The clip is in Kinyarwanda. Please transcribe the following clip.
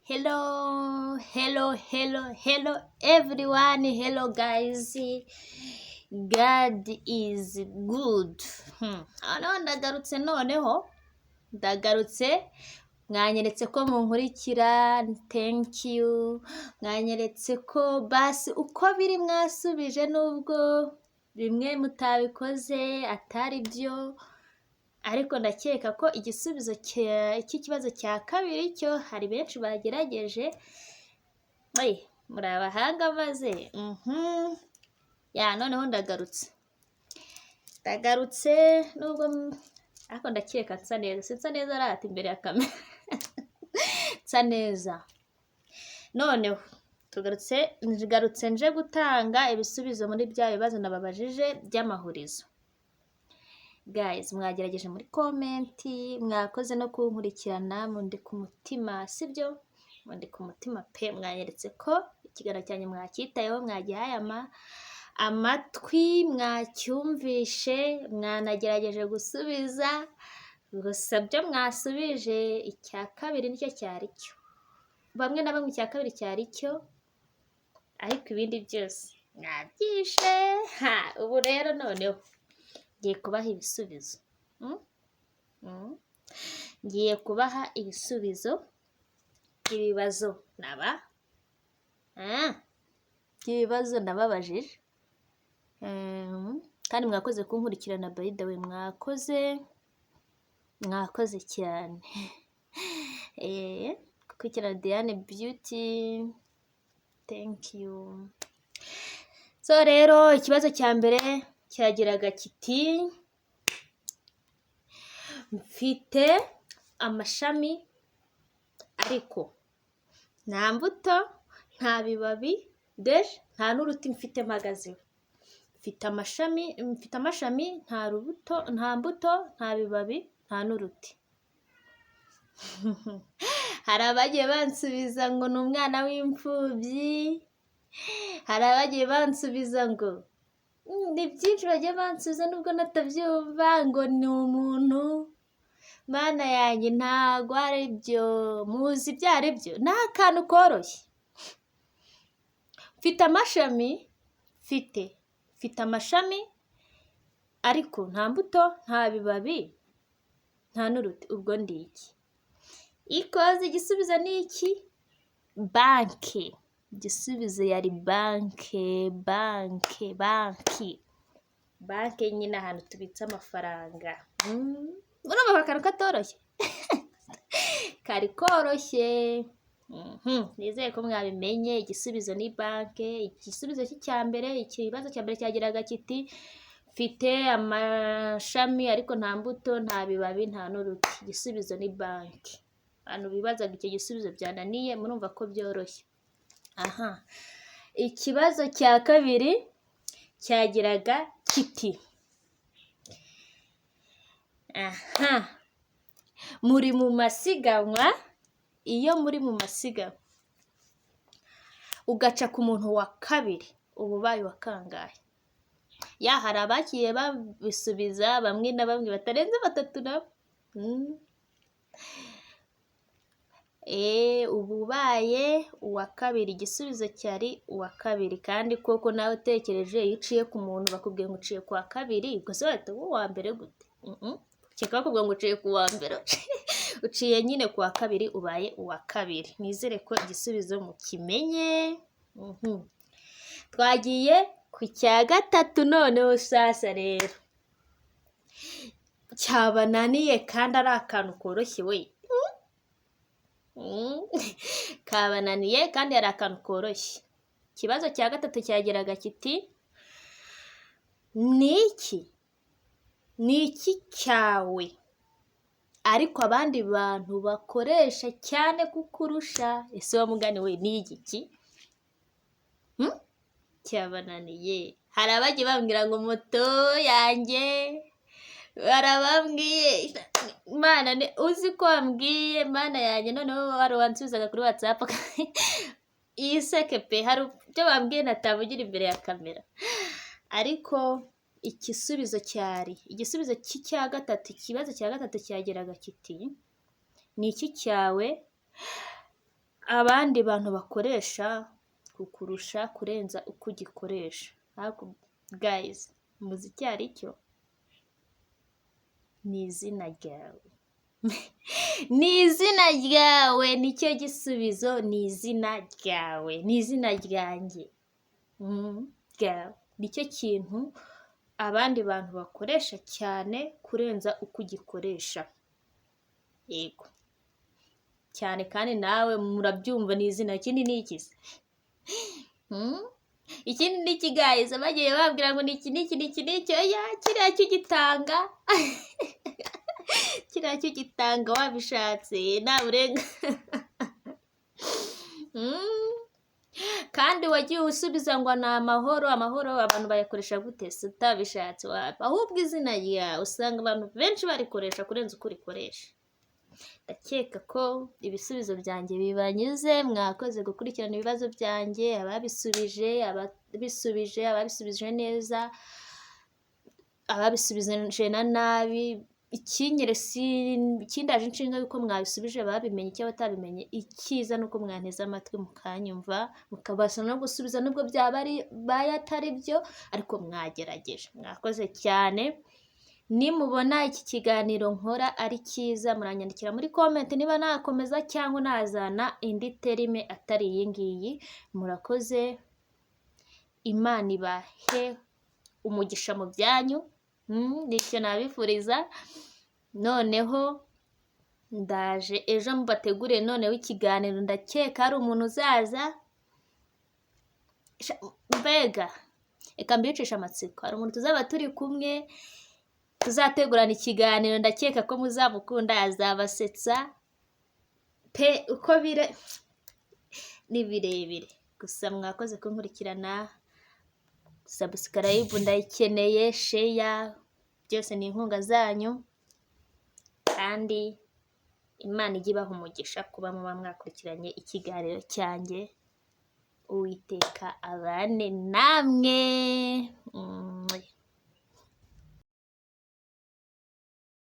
Hello everyone. Hello guys. God is good. Ndagarutse mwanyeretse ko munkurikira, thank you. Mwanyeretse ko basi uko biri mwasubije, nubwo bimwe mutabikoze atari byo, ariko ndakeka ko igisubizo cy'ikibazo cya kabiri cyo hari benshi bagerageje. Muri abahanga maze noneho ndagarutse nubwo ariko ndakeka nsa neza arata imbere ya kamera nsa neza. Noneho tugarutse nje gutanga ibisubizo muri bya bibazo nababajije by'amahurizo. Guys, mwagerageje muri komenti, mwakoze no kunkurikirana, mundi ku mutima, sibyo? Mundi ku mutima pe, mwanyeretse ko ikiganiro cyanyu mwacyitayeho, mwagihaye amatwi, mwacyumvishe, mwanagerageje gusubiza. Gusa byo mwasubije icya kabiri nicyo cyari cyo, bamwe na bamwe icya kabiri cyari cyo, ariko ibindi byose mwabyishe. Ubu rero noneho ngiye kubaha ibisubizo. Ngiye kubaha ibisubizo by'ibibazo by'ibibazo nababajije. Kandi mwakoze kunkurikirana, by the way, mwakoze cyane. Gukurikirana Diane Beauty, thank you. So rero ikibazo cya mbere cyagiraga kiti: mfite amashami ariko nta mbuto, nta bibabi, nta n'uruti mfite mpagazeho. Mfite amashami, nta mbuto, nta bibabi, nta n'uruti. Hari abagiye bansubiza ngo ni umwana w'imfubyi, hari abagiye bansubiza ngo ni byinshi bagiye bansubiza nubwo natabyumva, ngo ni umuntu. Mana yanjye, ntago ari byo, muzi ibyo ari byo, ni akantu koroshye. Mfite amashami ariko nta mbuto, nta bibabi, nta n'uruti. Ubwo ndi iki? Ikoze igisubizo ni iki? Banki. Igisubizo yari banki. Banki nyine ahantu tubitsa amafaranga. Urumva akantu katoroshye? Kari koroshye. Nizeye ko mwabimenye. Igisubizo ni banki. Igisubizo cy'icya mbere, ikibazo cya mbere cyagiraga kiti: mfite amashami ariko nta mbuto, nta bibabi, nta n'uruti. Igisubizo ni banki. Abantu bibazaga icyo gisubizo byananiye, murumva ko byoroshye. Ikibazo cya kabiri cyagiraga kiti: muri mu masiganwa, iyo muri mu masiganwa ugaca ku muntu wa kabiri, uba ubaye wa kangahe? Hari abagiye babisubiza bamwe na bamwe batarenze batatu nabo. Uba ubaye uwa kabiri. Igisubizo cyari uwa kabiri. Kandi koko nawe utekereje, iyo uciye ku muntu bakubwiye ngo uciye ku wa kabiri, ubwo se wahita uba uwa mbere gute? Cyeka bakubwiye ngo uciye ku wa mbere, uciye nyine ku wa kabiri, ubaye uwa kabiri. Nizere ko igisubizo mukimenye. Twagiye ku cya gatatu noneho. Sasa rero cyabananiye kandi ari akantu koroshye we. Kabananiye kandi ari akantu koroshye. Ikibazo cya gatatu cyagiraga kiti: ni iki cyawe ariko abandi bantu bakoresha cyane kukurusha? Ese wa mugani we, ni igiki? Cyabananiye. Hari abagiye bambwira ngo moto yanjye, barabambwiye. Mana, uzi ko wambwiye, mana yanjye, noneho wari wansubizaga kuri WhatsApp. Iyi seke pe, hari ibyo bambwiye natavugira imbere ya kamera. Ariko igisubizo cy'icya gatatu, ikibazo cya gatatu cyageraga kiti: ni iki cyawe abandi bantu bakoresha kukurusha kurenza uko ugikoresha. Ariko guys, muzi icyo ari cyo? Ni izina ryawe. Ni izina ryawe, nicyo gisubizo. Ni izina ryawe, ni izina ryanjye. Ryawe nicyo kintu abandi bantu bakoresha cyane kurenza uko ugikoresha. Yego cyane, kandi nawe murabyumva. Ni izina. Ikindi ni iki se? Ikindi ni iki guys? Bagiye babwira ngo ni iki n'iki n'iki n'icyo. Ya kiriya cyo gitanga kiriya cyo gitanga wabishatse nta burenga. Kandi wagiye usubiza ngo ni amahoro. Amahoro abantu bayakoresha gute se utabishatse? Ahubwo izina ryawe usanga abantu benshi barikoresha kurenza uko urikoresha. Ndakeka ko ibisubizo byanjye bibanyuze. Mwakoze gukurikirana ibibazo byanjye, ababisubije neza, ababisubije na nabi. Ikindaje inshinga yuko mwabisubije babimenye icyo batabimenye. Icyiza nuko mwanteze amatwi mukanyumva, mukabasha no gusubiza nubwo byaba ari atari byo, ariko mwagerageje. Mwakoze cyane. Nimubona iki kiganiro nkora ari cyiza, muranyandikira muri comment niba nakomeza cyangwa nazana indi terime atari iyi ngiyi. Murakoze. Imana ibahe umugisha mu byanyu. Nicyo nabifuriza. Noneho ndaje ejo mubategure noneho ikiganiro. Ndakeka hari umuntu uzaza. Mbega reka mbicisha amatsiko. Hari umuntu tuzaba turi kumwe, tuzategurana ikiganiro. Ndakeka ko muzamukunda, azabasetsa pe uko ni birebire. Gusa mwakoze kunkurikirana. Subscribe ndayikeneye, share, byose ni inkunga zanyu. Kandi Imana ijye ibaha umugisha kuba muba mwakurikiranye ikiganiro cyanjye. Uwiteka abane namwe.